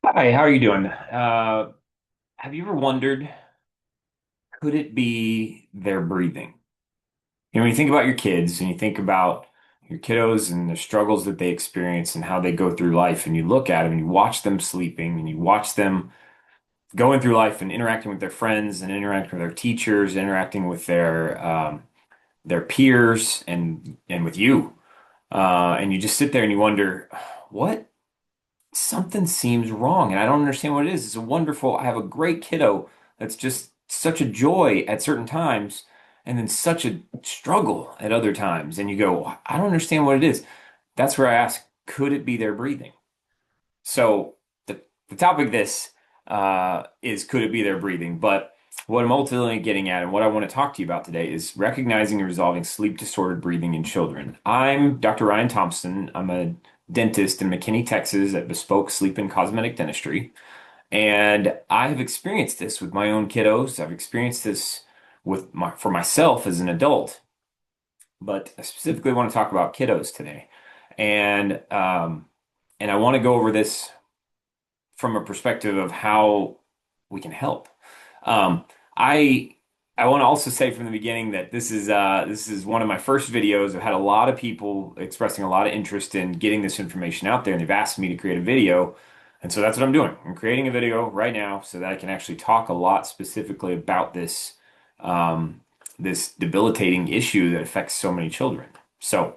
Hi, how are you doing? Have you ever wondered, could it be their breathing? When you think about your kids and you think about your kiddos and the struggles that they experience and how they go through life, and you look at them and you watch them sleeping and you watch them going through life and interacting with their friends and interacting with their teachers, interacting with their peers and with you, and you just sit there and you wonder, what? Something seems wrong and I don't understand what it is. It's a wonderful, I have a great kiddo that's just such a joy at certain times and then such a struggle at other times. And you go, I don't understand what it is. That's where I ask, could it be their breathing? So the topic of this is could it be their breathing? But what I'm ultimately getting at and what I want to talk to you about today is recognizing and resolving sleep disordered breathing in children. I'm Dr. Ryan Thompson. I'm a dentist in McKinney, Texas at Bespoke Sleep and Cosmetic Dentistry. And I have experienced this with my own kiddos. I've experienced this for myself as an adult, but I specifically want to talk about kiddos today. And and I want to go over this from a perspective of how we can help. Um, I I want to also say from the beginning that this is one of my first videos. I've had a lot of people expressing a lot of interest in getting this information out there, and they've asked me to create a video, and so that's what I'm doing. I'm creating a video right now so that I can actually talk a lot specifically about this debilitating issue that affects so many children. So.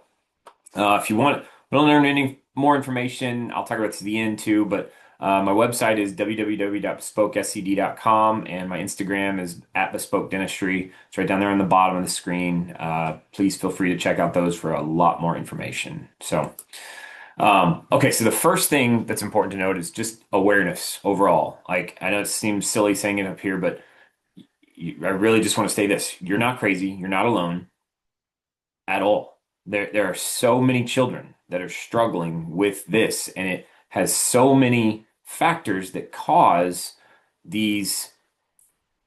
If you want to learn any more information, I'll talk about this at the end too, but my website is www.bespokescd.com and my Instagram is at Bespoke Dentistry. It's right down there on the bottom of the screen. Please feel free to check out those for a lot more information. Okay, so the first thing that's important to note is just awareness overall. Like, I know it seems silly saying it up here, but I really just want to say this. You're not crazy. You're not alone at all. There are so many children that are struggling with this, and it has so many factors that cause these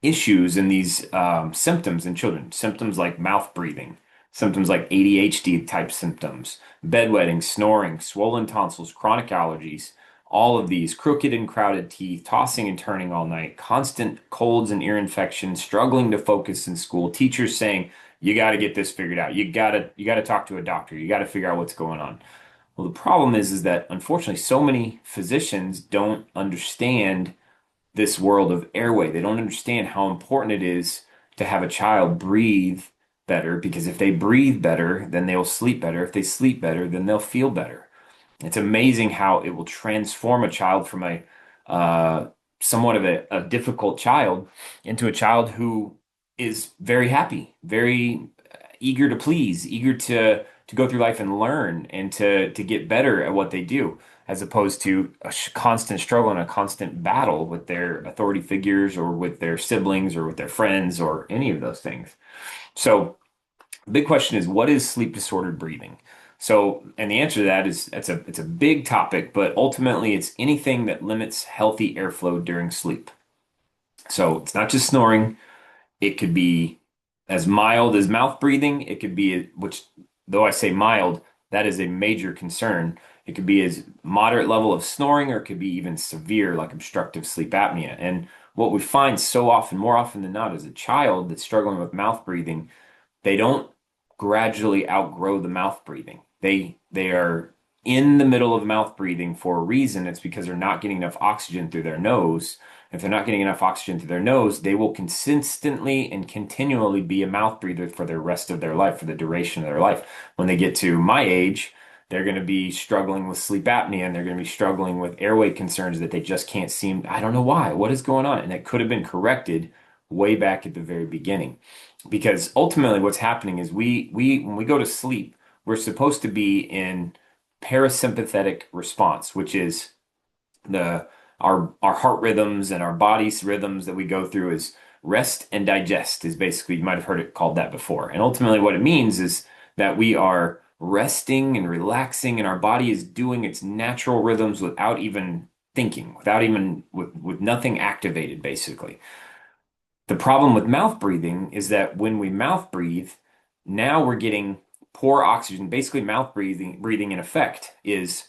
issues and these symptoms in children. Symptoms like mouth breathing, symptoms like ADHD type symptoms, bedwetting, snoring, swollen tonsils, chronic allergies, all of these, crooked and crowded teeth, tossing and turning all night, constant colds and ear infections, struggling to focus in school, teachers saying, you got to get this figured out. You got to talk to a doctor. You got to figure out what's going on. Well, the problem is that unfortunately so many physicians don't understand this world of airway. They don't understand how important it is to have a child breathe better because if they breathe better, then they'll sleep better. If they sleep better, then they'll feel better. It's amazing how it will transform a child from a uh, somewhat of a difficult child into a child who is very happy, very eager to please, eager to go through life and learn and to get better at what they do, as opposed to a constant struggle and a constant battle with their authority figures or with their siblings or with their friends or any of those things. So the big question is, what is sleep disordered breathing? So, and the answer to that is it's a big topic, but ultimately it's anything that limits healthy airflow during sleep. So it's not just snoring. It could be as mild as mouth breathing. It could be, which though I say mild, that is a major concern. It could be as moderate level of snoring, or it could be even severe, like obstructive sleep apnea. And what we find so often, more often than not, is a child that's struggling with mouth breathing, they don't gradually outgrow the mouth breathing. They are in the middle of mouth breathing for a reason. It's because they're not getting enough oxygen through their nose. If they're not getting enough oxygen through their nose, they will consistently and continually be a mouth breather for the rest of their life, for the duration of their life. When they get to my age, they're going to be struggling with sleep apnea and they're going to be struggling with airway concerns that they just can't seem. I don't know why. What is going on? And it could have been corrected way back at the very beginning. Because ultimately what's happening is we when we go to sleep, we're supposed to be in parasympathetic response, which is the our heart rhythms and our body's rhythms that we go through is rest and digest is basically, you might have heard it called that before. And ultimately what it means is that we are resting and relaxing and our body is doing its natural rhythms without even thinking, without even with nothing activated basically. The problem with mouth breathing is that when we mouth breathe, now we're getting poor oxygen. Basically, mouth breathing in effect is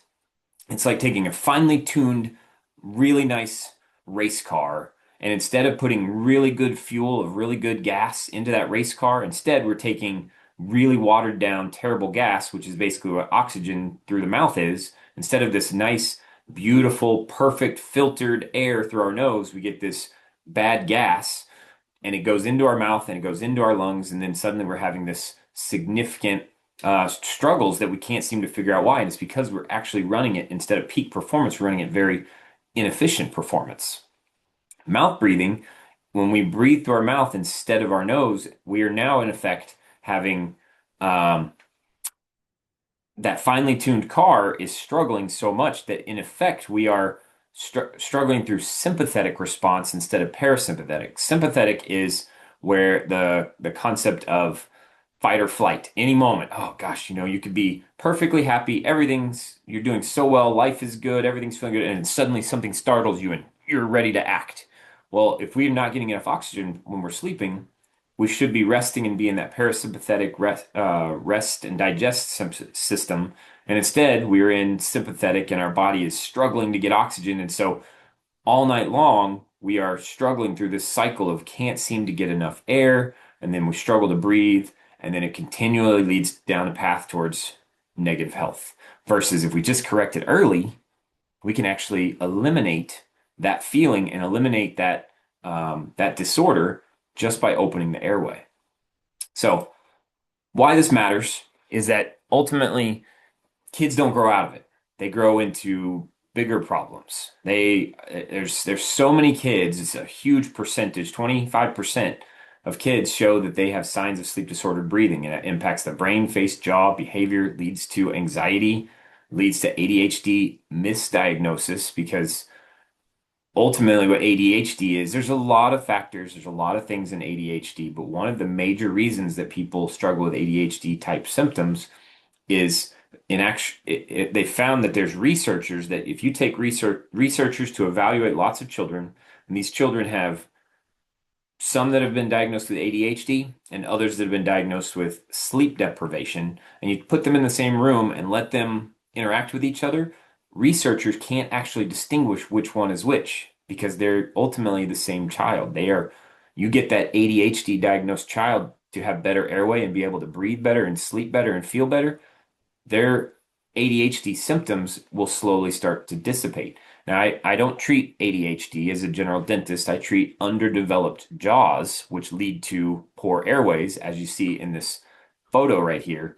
It's like taking a finely tuned, really nice race car, and instead of putting really good fuel of really good gas into that race car, instead we're taking really watered down, terrible gas, which is basically what oxygen through the mouth is. Instead of this nice, beautiful, perfect filtered air through our nose, we get this bad gas and it goes into our mouth and it goes into our lungs, and then suddenly we're having this significant struggles that we can't seem to figure out why. And it's because we're actually running it instead of peak performance, we're running it very inefficient performance. Mouth breathing, when we breathe through our mouth instead of our nose, we are now in effect having um, that finely tuned car is struggling so much that in effect we are struggling through sympathetic response instead of parasympathetic. Sympathetic is where the concept of fight or flight any moment. Oh gosh, you could be perfectly happy, everything's you're doing so well, life is good, everything's feeling good, and then suddenly something startles you and you're ready to act. Well, if we're not getting enough oxygen when we're sleeping, we should be resting and be in that parasympathetic rest and digest system. And instead, we're in sympathetic and our body is struggling to get oxygen. And so all night long, we are struggling through this cycle of can't seem to get enough air. And then we struggle to breathe. And then it continually leads down a path towards negative health. Versus if we just correct it early, we can actually eliminate that feeling and eliminate that disorder just by opening the airway. So, why this matters is that ultimately kids don't grow out of it. They grow into bigger problems. There's so many kids, it's a huge percentage, 25% of kids show that they have signs of sleep disordered breathing, and it impacts the brain, face, jaw, behavior, leads to anxiety, leads to ADHD misdiagnosis because ultimately what ADHD is, there's a lot of factors, there's a lot of things in ADHD, but one of the major reasons that people struggle with ADHD type symptoms is they found that there's researchers that if you take researchers to evaluate lots of children, and these children have some that have been diagnosed with ADHD and others that have been diagnosed with sleep deprivation, and you put them in the same room and let them interact with each other, researchers can't actually distinguish which one is which because they're ultimately the same child. You get that ADHD diagnosed child to have better airway and be able to breathe better and sleep better and feel better, their ADHD symptoms will slowly start to dissipate. Now, I don't treat ADHD as a general dentist. I treat underdeveloped jaws, which lead to poor airways, as you see in this photo right here.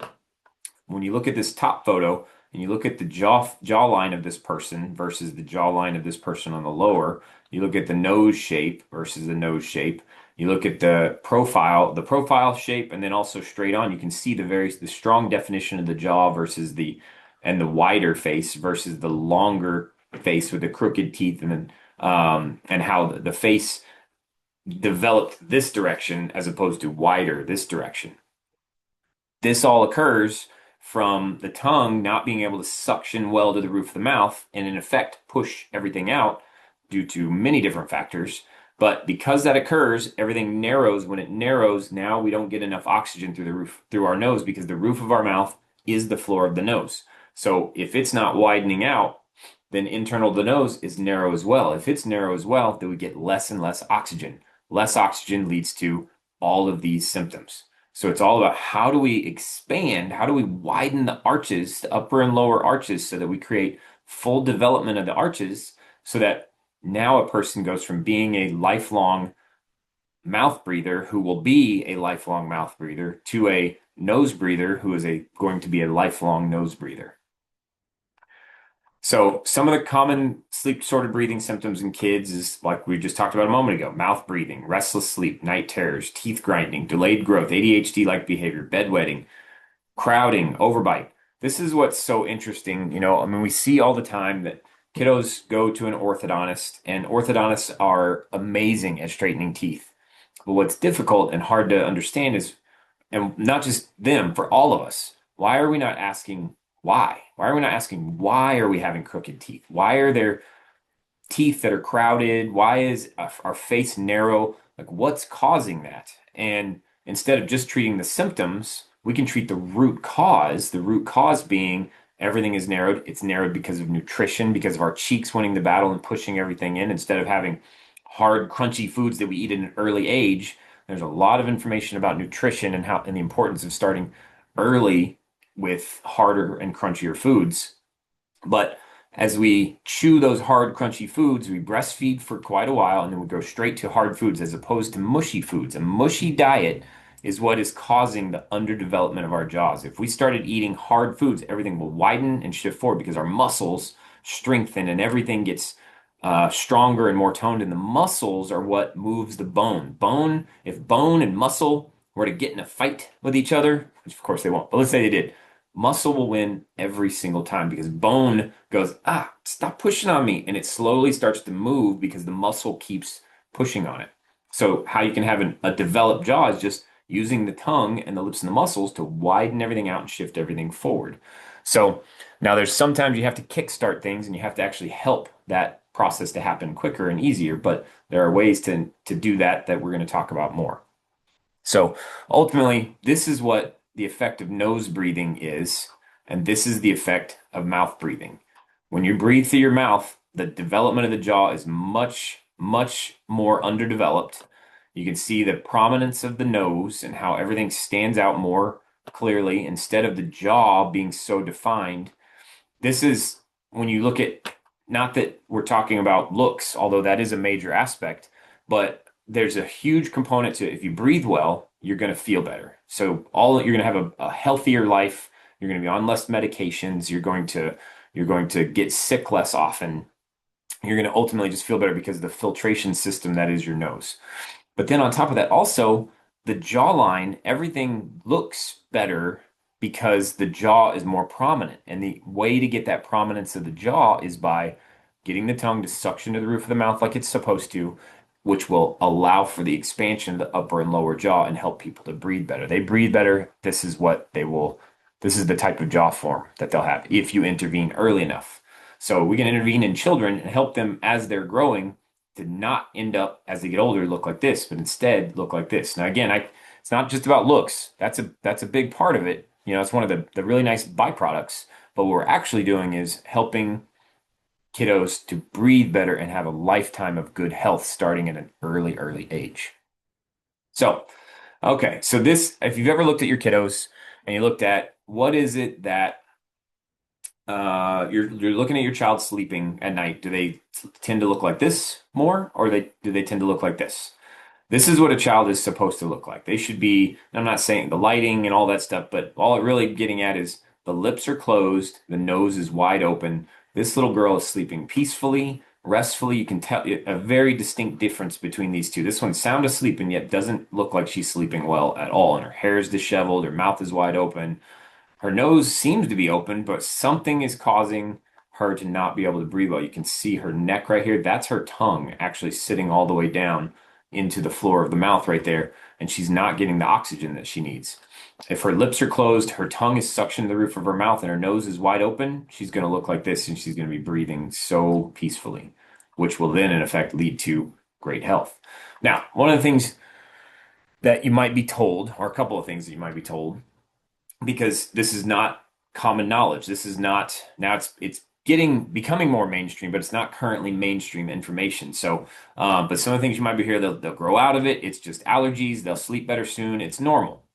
When you look at this top photo and you look at the jawline of this person versus the jawline of this person on the lower, you look at the nose shape versus the nose shape. You look at the profile shape, and then also straight on, you can see the strong definition of the jaw versus the wider face versus the longer face with the crooked teeth, and how the face developed this direction as opposed to wider this direction. This all occurs from the tongue not being able to suction well to the roof of the mouth and, in effect, push everything out due to many different factors. But because that occurs, everything narrows. When it narrows, now we don't get enough oxygen through our nose because the roof of our mouth is the floor of the nose. So if it's not widening out, then internal of the nose is narrow as well. If it's narrow as well, then we get less and less oxygen. Less oxygen leads to all of these symptoms. So it's all about how do we expand, how do we widen the arches, the upper and lower arches, so that we create full development of the arches so that now a person goes from being a lifelong mouth breather who will be a lifelong mouth breather to a nose breather who is going to be a lifelong nose breather. So some of the common sleep disordered breathing symptoms in kids is like we just talked about a moment ago: mouth breathing, restless sleep, night terrors, teeth grinding, delayed growth, ADHD-like behavior, bedwetting, crowding, overbite. This is what's so interesting. I mean, we see all the time that kiddos go to an orthodontist, and orthodontists are amazing at straightening teeth. But what's difficult and hard to understand is, and not just them, for all of us, why are we not asking why? Why are we not asking why are we having crooked teeth? Why are there teeth that are crowded? Why is our face narrow? Like, what's causing that? And instead of just treating the symptoms, we can treat the root cause being everything is narrowed. It's narrowed because of nutrition, because of our cheeks winning the battle and pushing everything in instead of having hard, crunchy foods that we eat at an early age. There's a lot of information about nutrition and how and the importance of starting early with harder and crunchier foods. But as we chew those hard, crunchy foods, we breastfeed for quite a while and then we go straight to hard foods as opposed to mushy foods. A mushy diet is what is causing the underdevelopment of our jaws. If we started eating hard foods, everything will widen and shift forward because our muscles strengthen and everything gets stronger and more toned. And the muscles are what moves the bone. If bone and muscle were to get in a fight with each other, which of course they won't, but let's say they did, muscle will win every single time because bone goes, stop pushing on me. And it slowly starts to move because the muscle keeps pushing on it. So, how you can have a developed jaw is just using the tongue and the lips and the muscles to widen everything out and shift everything forward. So, now there's sometimes you have to kickstart things and you have to actually help that process to happen quicker and easier, but there are ways to do that that we're going to talk about more. So ultimately, this is what the effect of nose breathing is, and this is the effect of mouth breathing. When you breathe through your mouth, the development of the jaw is much, much more underdeveloped. You can see the prominence of the nose and how everything stands out more clearly instead of the jaw being so defined. This is when you look at, not that we're talking about looks, although that is a major aspect, but there's a huge component to it. If you breathe well, you're going to feel better. So you're going to have a healthier life. You're going to be on less medications. You're going to get sick less often. You're going to ultimately just feel better because of the filtration system that is your nose. But then on top of that, also the jawline, everything looks better because the jaw is more prominent. And the way to get that prominence of the jaw is by getting the tongue to suction to the roof of the mouth like it's supposed to, which will allow for the expansion of the upper and lower jaw and help people to breathe better. They breathe better. This is the type of jaw form that they'll have if you intervene early enough. So we can intervene in children and help them as they're growing to not end up as they get older look like this, but instead look like this. Now again, it's not just about looks. That's a big part of it. It's one of the really nice byproducts. But what we're actually doing is helping kiddos to breathe better and have a lifetime of good health starting at an early, early age. So, okay, so this, if you've ever looked at your kiddos and you looked at what is it that you're looking at your child sleeping at night, do they tend to look like this more, or do they tend to look like this? This is what a child is supposed to look like. They should be, I'm not saying the lighting and all that stuff, but all it really getting at is the lips are closed, the nose is wide open. This little girl is sleeping peacefully, restfully. You can tell a very distinct difference between these two. This one's sound asleep and yet doesn't look like she's sleeping well at all. And her hair is disheveled, her mouth is wide open. Her nose seems to be open, but something is causing her to not be able to breathe well. You can see her neck right here. That's her tongue actually sitting all the way down into the floor of the mouth right there, and she's not getting the oxygen that she needs. If her lips are closed, her tongue is suctioned to the roof of her mouth, and her nose is wide open, she's going to look like this, and she's going to be breathing so peacefully, which will then, in effect, lead to great health. Now, one of the things that you might be told, or a couple of things that you might be told, because this is not common knowledge. This is not now it's becoming more mainstream, but it's not currently mainstream information. So, but some of the things you might be here, they'll grow out of it. It's just allergies. They'll sleep better soon. It's normal.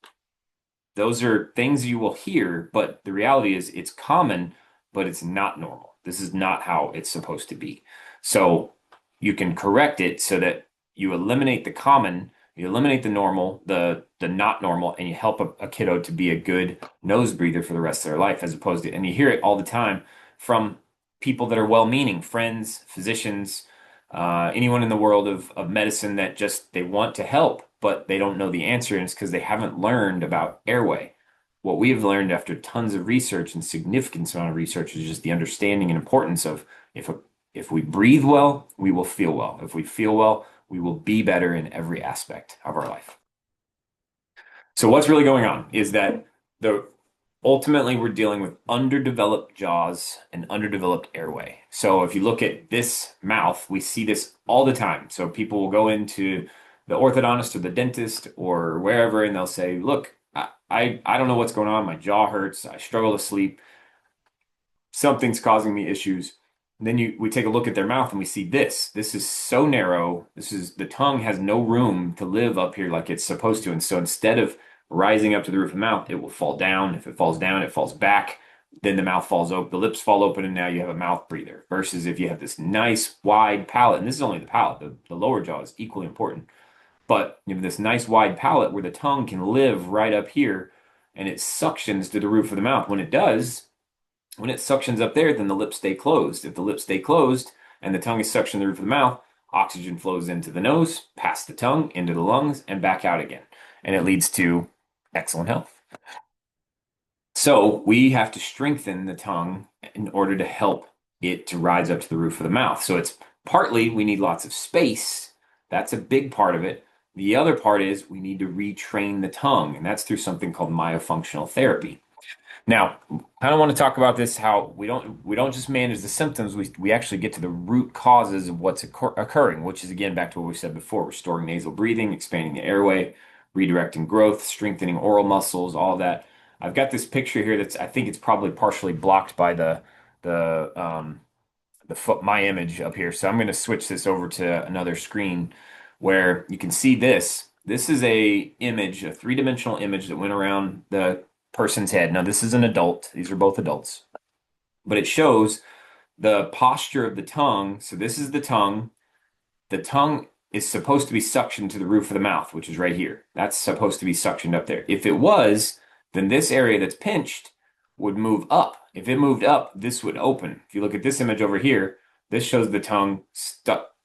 Those are things you will hear, but the reality is it's common, but it's not normal. This is not how it's supposed to be. So you can correct it so that you eliminate the common, you eliminate the normal, the not normal, and you help a kiddo to be a good nose breather for the rest of their life, as opposed to, and you hear it all the time from people that are well-meaning, friends, physicians, anyone in the world of medicine that just they want to help, but they don't know the answer, and it's because they haven't learned about airway. What we have learned after tons of research and significant amount of research is just the understanding and importance of if we breathe well, we will feel well. If we feel well, we will be better in every aspect of our life. So what's really going on is that the ultimately we're dealing with underdeveloped jaws and underdeveloped airway. So if you look at this mouth, we see this all the time. So people will go into the orthodontist or the dentist or wherever and they'll say, look, I don't know what's going on. My jaw hurts. I struggle to sleep. something's causing me issues. And then we take a look at their mouth and we see this. This is so narrow. The tongue has no room to live up here like it's supposed to. And so instead of rising up to the roof of the mouth, it will fall down. If it falls down, it falls back. Then the mouth falls open, the lips fall open, and now you have a mouth breather. Versus if you have this nice wide palate, and this is only the palate, the lower jaw is equally important. But you have this nice wide palate where the tongue can live right up here and it suctions to the roof of the mouth. When it suctions up there, then the lips stay closed. If the lips stay closed and the tongue is suctioned to the roof of the mouth, oxygen flows into the nose, past the tongue, into the lungs, and back out again. And it leads to excellent health. So we have to strengthen the tongue in order to help it to rise up to the roof of the mouth. So it's partly we need lots of space. That's a big part of it. The other part is we need to retrain the tongue, and that's through something called myofunctional therapy. Now, I kind of want to talk about this, how we don't just manage the symptoms, we actually get to the root causes of what's occurring, which is again back to what we said before, restoring nasal breathing, expanding the airway, redirecting growth, strengthening oral muscles, all of that. I've got this picture here that's I think it's probably partially blocked by the the foot my image up here. So I'm going to switch this over to another screen where you can see this. This is a image, a three-dimensional image that went around the person's head. Now this is an adult. These are both adults. But it shows the posture of the tongue. So this is the tongue. The tongue is supposed to be suctioned to the roof of the mouth, which is right here. That's supposed to be suctioned up there. If it was, then this area that's pinched would move up. If it moved up, this would open. If you look at this image over here, this shows the tongue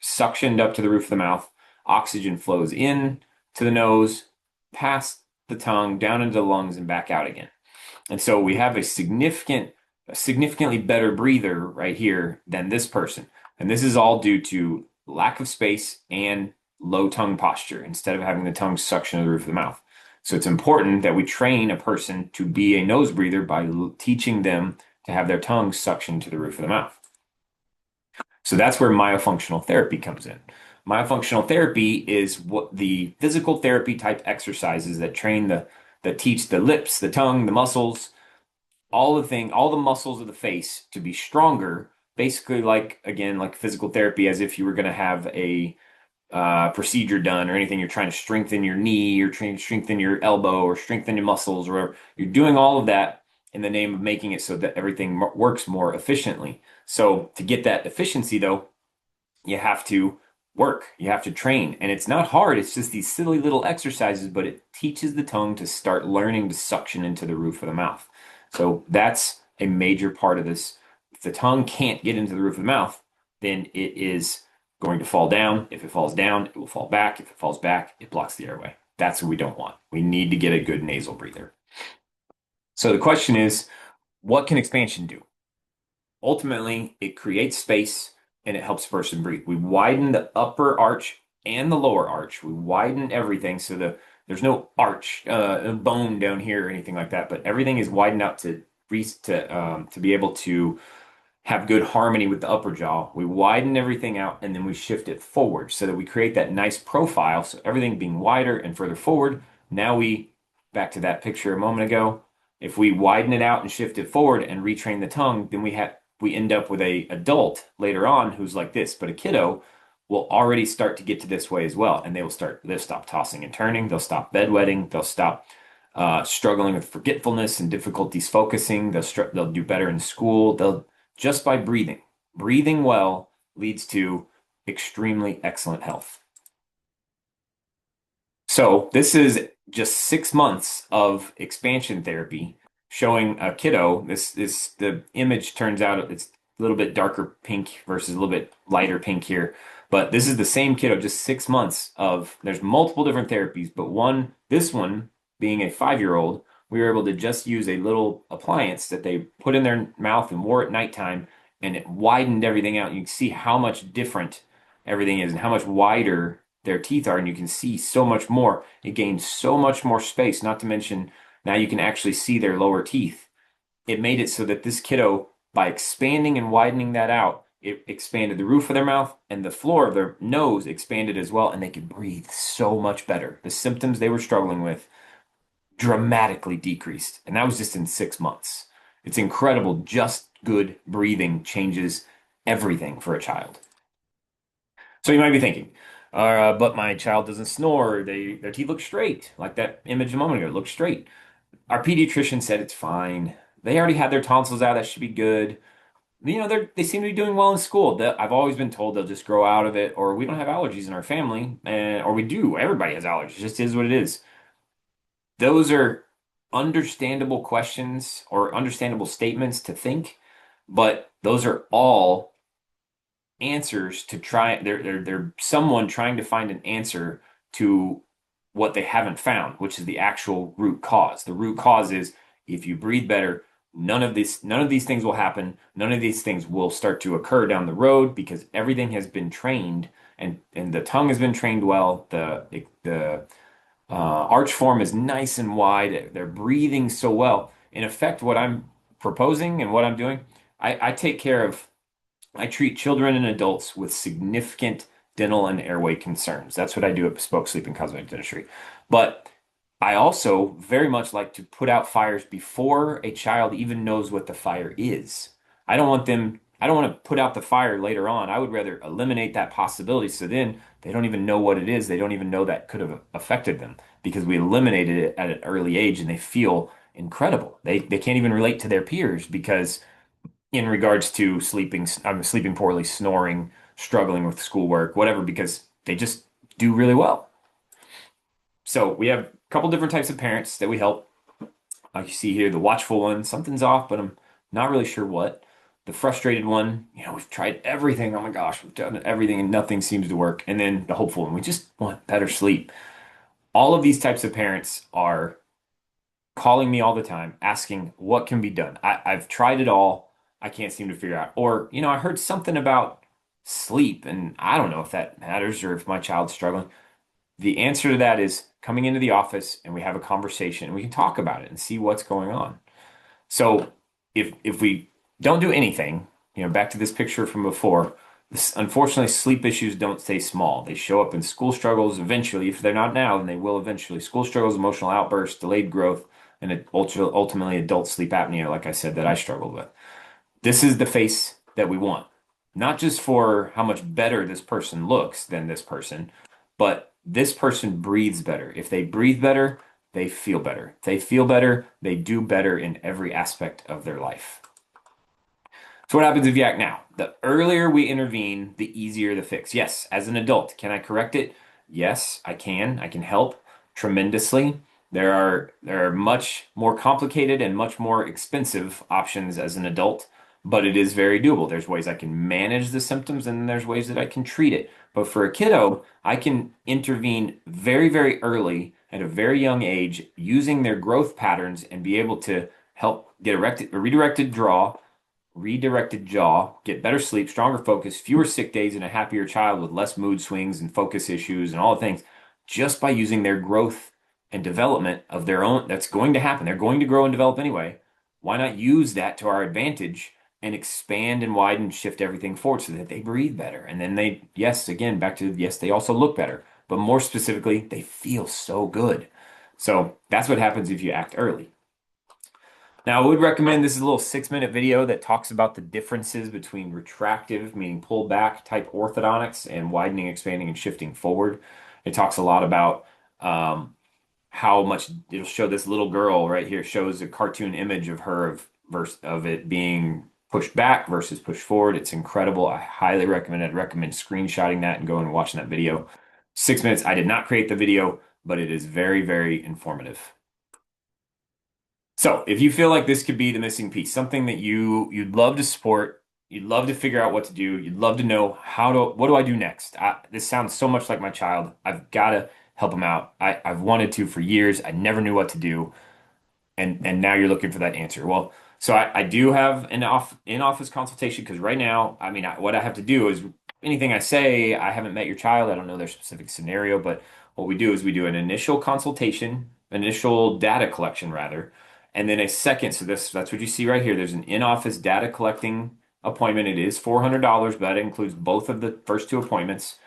suctioned up to the roof of the mouth. Oxygen flows in to the nose, past the tongue, down into the lungs, and back out again. And so we have a significantly better breather right here than this person. And this is all due to lack of space and low tongue posture instead of having the tongue suction to the roof of the mouth. So it's important that we train a person to be a nose breather by teaching them to have their tongue suction to the roof of the mouth. So that's where myofunctional therapy comes in. Myofunctional therapy is what the physical therapy type exercises that teach the lips, the tongue, the muscles, all the muscles of the face to be stronger, basically like physical therapy, as if you were going to have a procedure done or anything. You're trying to strengthen your knee, you're trying to strengthen your elbow or strengthen your muscles, or whatever. You're doing all of that in the name of making it so that everything works more efficiently. So to get that efficiency, though, you have to work, you have to train, and it's not hard. It's just these silly little exercises, but it teaches the tongue to start learning to suction into the roof of the mouth. So that's a major part of this. If the tongue can't get into the roof of the mouth, then it is going to fall down. If it falls down, it will fall back. If it falls back, it blocks the airway. That's what we don't want. We need to get a good nasal breather. So the question is, what can expansion do? Ultimately, it creates space and it helps a person breathe. We widen the upper arch and the lower arch. We widen everything so there's no arch, bone down here or anything like that, but everything is widened out to be able to have good harmony with the upper jaw. We widen everything out and then we shift it forward so that we create that nice profile. So everything being wider and further forward. Now back to that picture a moment ago, if we widen it out and shift it forward and retrain the tongue, then we end up with a adult later on who's like this, but a kiddo will already start to get to this way as well. And they'll stop tossing and turning. They'll stop bedwetting. They'll stop struggling with forgetfulness and difficulties focusing. They'll do better in school. Just by breathing. Breathing well leads to extremely excellent health. So this is just 6 months of expansion therapy showing a kiddo. The image turns out it's a little bit darker pink versus a little bit lighter pink here. But this is the same kiddo, just 6 months there's multiple different therapies, but this one being a 5-year-old, we were able to just use a little appliance that they put in their mouth and wore at nighttime, and it widened everything out. You can see how much different everything is and how much wider their teeth are, and you can see so much more. It gained so much more space, not to mention now you can actually see their lower teeth. It made it so that this kiddo, by expanding and widening that out, it expanded the roof of their mouth and the floor of their nose expanded as well, and they could breathe so much better. The symptoms they were struggling with dramatically decreased. And that was just in 6 months. It's incredible just good breathing changes everything for a child. So you might be thinking, but my child doesn't snore. Their teeth look straight, like that image a moment ago. It looks straight. Our pediatrician said it's fine. They already had their tonsils out. That should be good. They seem to be doing well in school. I've always been told they'll just grow out of it, or we don't have allergies in our family, or we do. Everybody has allergies. It just is what it is. Those are understandable questions or understandable statements to think, but those are all answers to try. They're someone trying to find an answer to what they haven't found, which is the actual root cause. The root cause is if you breathe better, none of these things will happen. None of these things will start to occur down the road because everything has been trained and the tongue has been trained well. The arch form is nice and wide. They're breathing so well. In effect, what I'm proposing and what I'm doing, I take care of I treat children and adults with significant dental and airway concerns. That's what I do at Bespoke Sleep and Cosmetic Dentistry. But I also very much like to put out fires before a child even knows what the fire is. I don't want to put out the fire later on. I would rather eliminate that possibility so then they don't even know what it is. They don't even know that could have affected them because we eliminated it at an early age and they feel incredible. They can't even relate to their peers because in regards to I'm sleeping poorly, snoring, struggling with schoolwork, whatever, because they just do really well. So we have a couple different types of parents that we help. Like you see here, the watchful one, something's off, but I'm not really sure what. The frustrated one, we've tried everything. Oh my gosh, we've done everything and nothing seems to work. And then the hopeful one, we just want better sleep. All of these types of parents are calling me all the time, asking what can be done. I've tried it all. I can't seem to figure out. Or, I heard something about sleep, and I don't know if that matters or if my child's struggling. The answer to that is coming into the office and we have a conversation and we can talk about it and see what's going on. So if we don't do anything, back to this picture from before, unfortunately, sleep issues don't stay small. They show up in school struggles eventually. If they're not now, then they will eventually. School struggles, emotional outbursts, delayed growth, and ultimately adult sleep apnea, like I said, that I struggled with. This is the face that we want. Not just for how much better this person looks than this person, but this person breathes better. If they breathe better, they feel better. If they feel better, they do better in every aspect of their life. So what happens if you act now? The earlier we intervene, the easier the fix. Yes, as an adult, can I correct it? Yes, I can. I can help tremendously. There are much more complicated and much more expensive options as an adult, but it is very doable. There's ways I can manage the symptoms and there's ways that I can treat it. But for a kiddo, I can intervene very, very early at a very young age using their growth patterns and be able to help get a redirected jaw, get better sleep, stronger focus, fewer sick days, and a happier child with less mood swings and focus issues and all the things just by using their growth and development of their own. That's going to happen. They're going to grow and develop anyway. Why not use that to our advantage and expand and widen, shift everything forward so that they breathe better? And then yes, again, back to yes, they also look better, but more specifically, they feel so good. So that's what happens if you act early. Now, I would recommend this is a little 6-minute video that talks about the differences between retractive, meaning pull back type orthodontics, and widening, expanding, and shifting forward. It talks a lot about how much it'll show this little girl right here, shows a cartoon image of her of it being pushed back versus pushed forward. It's incredible. I highly recommend it. I'd recommend screenshotting that and going and watching that video. 6 minutes. I did not create the video, but it is very, very informative. So if you feel like this could be the missing piece, something that you'd love to support, you'd love to figure out what to do, you'd love to know what do I do next? This sounds so much like my child. I've got to help him out. I've wanted to for years. I never knew what to do and now you're looking for that answer. Well, so I do have an in-office consultation because right now, I mean, what I have to do is anything I say, I haven't met your child, I don't know their specific scenario, but what we do is we do an initial consultation, initial data collection rather, and then a second. So that's what you see right here. There's an in-office data collecting appointment. It is $400, but that includes both of the first two appointments.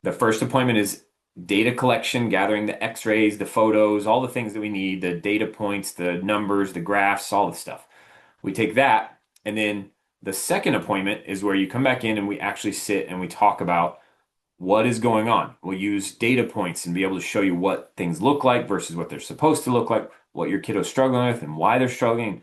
The first appointment is data collection, gathering the x-rays, the photos, all the things that we need, the data points, the numbers, the graphs, all the stuff. We take that And then the second appointment is where you come back in and we actually sit and we talk about what is going on. We'll use data points and be able to show you what things look like versus what they're supposed to look like, what your kiddo's struggling with and why they're struggling.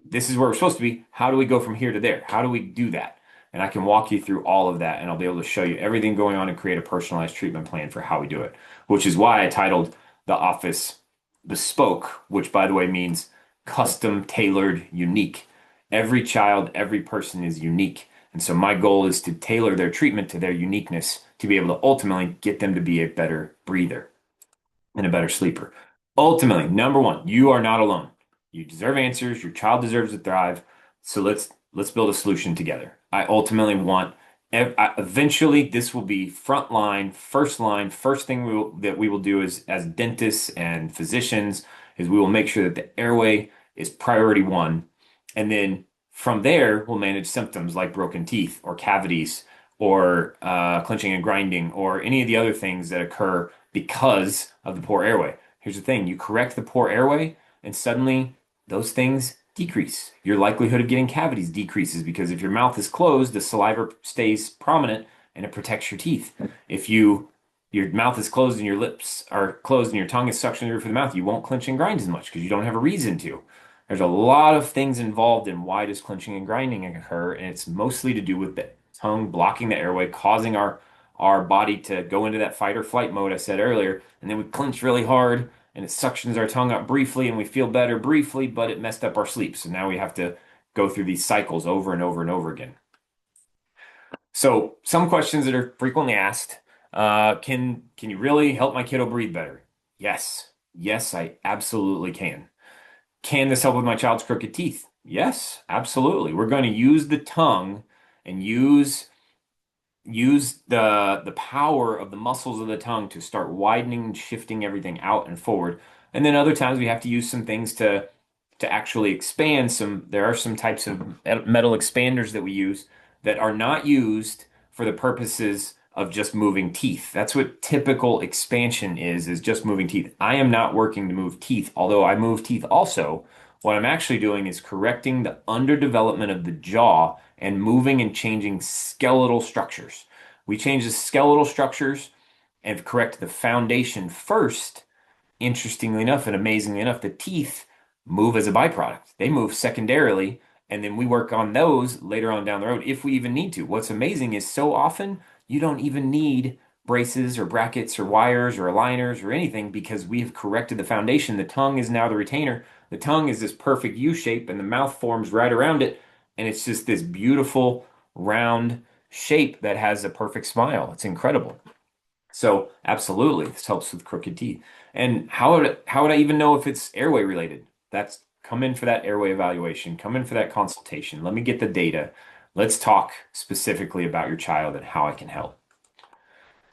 This is where we're supposed to be. How do we go from here to there? How do we do that? And I can walk you through all of that and I'll be able to show you everything going on and create a personalized treatment plan for how we do it, which is why I titled the office Bespoke, which by the way means custom, tailored, unique. Every child, every person is unique. And so my goal is to tailor their treatment to their uniqueness to be able to ultimately get them to be a better breather and a better sleeper. Ultimately, number one, you are not alone. You deserve answers. Your child deserves to thrive. So let's build a solution together. I ultimately want eventually this will be front line, first thing that we will do is as dentists and physicians is we will make sure that the airway is priority one. And then from there, we'll manage symptoms like broken teeth or cavities or clenching and grinding or any of the other things that occur because of the poor airway. Here's the thing, you correct the poor airway and suddenly those things decrease. Your likelihood of getting cavities decreases because if your mouth is closed, the saliva stays prominent and it protects your teeth. If your mouth is closed and your lips are closed and your tongue is suctioned to the roof of the mouth, you won't clench and grind as much because you don't have a reason to. There's a lot of things involved in why does clenching and grinding occur, and it's mostly to do with the tongue blocking the airway, causing our body to go into that fight or flight mode I said earlier, and then we clench really hard and it suctions our tongue up briefly and we feel better briefly, but it messed up our sleep. So now we have to go through these cycles over and over and over again. So some questions that are frequently asked, can you really help my kiddo breathe better? Yes. Yes, I absolutely can. Can this help with my child's crooked teeth? Yes, absolutely. We're going to use the tongue and use the power of the muscles of the tongue to start widening and shifting everything out and forward. And then other times we have to use some things to actually expand some. There are some types of metal expanders that we use that are not used for the purposes of just moving teeth. That's what typical expansion is just moving teeth. I am not working to move teeth, although I move teeth also. What I'm actually doing is correcting the underdevelopment of the jaw and moving and changing skeletal structures. We change the skeletal structures and correct the foundation first. Interestingly enough and amazingly enough, the teeth move as a byproduct. They move secondarily, and then we work on those later on down the road if we even need to. What's amazing is so often you don't even need braces or brackets or wires or aligners or anything because we have corrected the foundation. The tongue is now the retainer. The tongue is this perfect U shape, and the mouth forms right around it. And it's just this beautiful round shape that has a perfect smile. It's incredible. So absolutely, this helps with crooked teeth. And how would I even know if it's airway related? That's come in for that airway evaluation, come in for that consultation. Let me get the data. Let's talk specifically about your child and how I can help.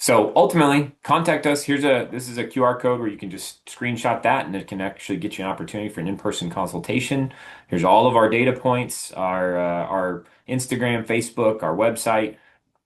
So ultimately, contact us. This is a QR code where you can just screenshot that and it can actually get you an opportunity for an in-person consultation. Here's all of our data points, our Instagram, Facebook, our website.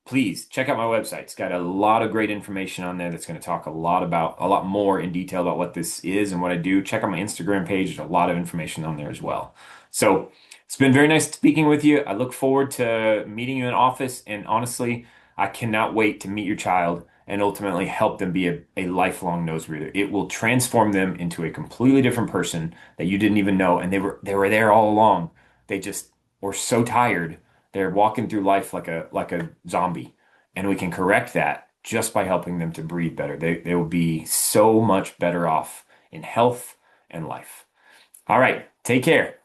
Please check out my website. It's got a lot of great information on there that's going to talk a lot more in detail about what this is and what I do. Check out my Instagram page. There's a lot of information on there as well. So it's been very nice speaking with you. I look forward to meeting you in office. And honestly, I cannot wait to meet your child and ultimately help them be a lifelong nose breather. It will transform them into a completely different person that you didn't even know. And they were there all along. They just were so tired. They're walking through life like a zombie, and we can correct that just by helping them to breathe better. They will be so much better off in health and life. All right, take care.